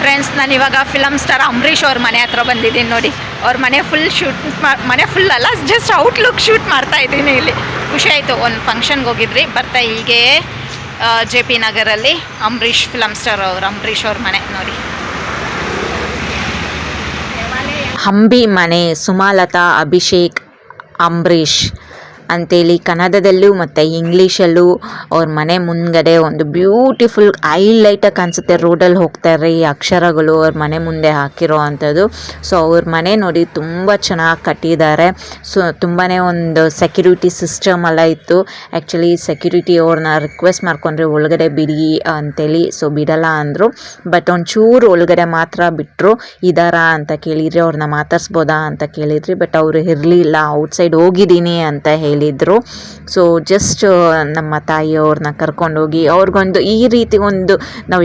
Friends, ನಾನು ಇವಾಗ film star Ambareesh ಅವ್ರ ಮನೆ ಹತ್ರ ಬಂದಿದ್ದೀನಿ ನೋಡಿ. ಅವ್ರ ಮನೆ ಫುಲ್ ಶೂಟ್ ಮನೆ ಫುಲ್ ಅಲ್ಲ, ಜಸ್ಟ್ ಔಟ್ಲುಕ್ ಶೂಟ್ ಮಾಡ್ತಾ ಇದ್ದೀನಿ ಇಲ್ಲಿ. ಖುಷಿ ಆಯಿತು. ಒಂದು ಫಂಕ್ಷನ್ಗೆ ಹೋಗಿದ್ರಿ, ಬರ್ತಾ ಹೀಗೆ JP ನಗರಲ್ಲಿ ಅಂಬರೀಷ್ ಫಿಲಮ್ ಸ್ಟಾರ್ ಅಂಬರೀಷ್ ಅವ್ರ ಮನೆ ನೋಡಿ. ಅಂಬಿ ಮನೆ, ಸುಮಲತಾ, ಅಭಿಷೇಕ್, ಅಂಬರೀಷ್ ಅಂತೇಳಿ ಕನ್ನಡದಲ್ಲೂ ಮತ್ತು ಇಂಗ್ಲೀಷಲ್ಲೂ ಅವ್ರ ಮನೆ ಮುಂದ್ಗಡೆ ಒಂದು ಬ್ಯೂಟಿಫುಲ್ ಹೈಲೈಟಾಗಿ ಕಾಣಿಸುತ್ತೆ. ರೋಡಲ್ಲಿ ಹೋಗ್ತಾರೆ ಈ ಅಕ್ಷರಗಳು ಅವ್ರ ಮನೆ ಮುಂದೆ ಹಾಕಿರೋ ಅಂಥದ್ದು. ಸೊ ಅವ್ರ ಮನೆ ನೋಡಿ ತುಂಬ ಚೆನ್ನಾಗಿ ಕಟ್ಟಿದ್ದಾರೆ. ಸೊ ತುಂಬಾ ಒಂದು ಸೆಕ್ಯೂರಿಟಿ ಸಿಸ್ಟಮ್ ಎಲ್ಲ ಇತ್ತು. ಆ್ಯಕ್ಚುಲಿ ಸೆಕ್ಯೂರಿಟಿ ಅವ್ರನ್ನ ರಿಕ್ವೆಸ್ಟ್ ಮಾಡ್ಕೊಂಡ್ರೆ ಒಳಗಡೆ ಬಿಡಿ ಅಂತೇಳಿ, ಸೊ ಬಿಡಲ್ಲ ಅಂದರು. ಬಟ್ ಒಂಚೂರು ಒಳಗಡೆ ಮಾತ್ರ ಬಿಟ್ಟರು. ಇದಾರ ಅಂತ ಕೇಳಿದ್ರಿ, ಅವ್ರನ್ನ ಮಾತಾಡ್ಸ್ಬೋದಾ ಅಂತ ಕೇಳಿದ್ರಿ. ಬಟ್ ಅವರು ಇರಲಿಲ್ಲ, ಔಟ್ಸೈಡ್ ಹೋಗಿದ್ದೀನಿ ಅಂತ ಹೇಳಿದರು. ಸೊ ಜಸ್ಟ್ ನಮ್ಮ ತಾಯಿಯವ್ರನ್ನ ಕರ್ಕೊಂಡೋಗಿ ಅವ್ರಿಗೊಂದು ಈ ರೀತಿ ಒಂದು ನಾವು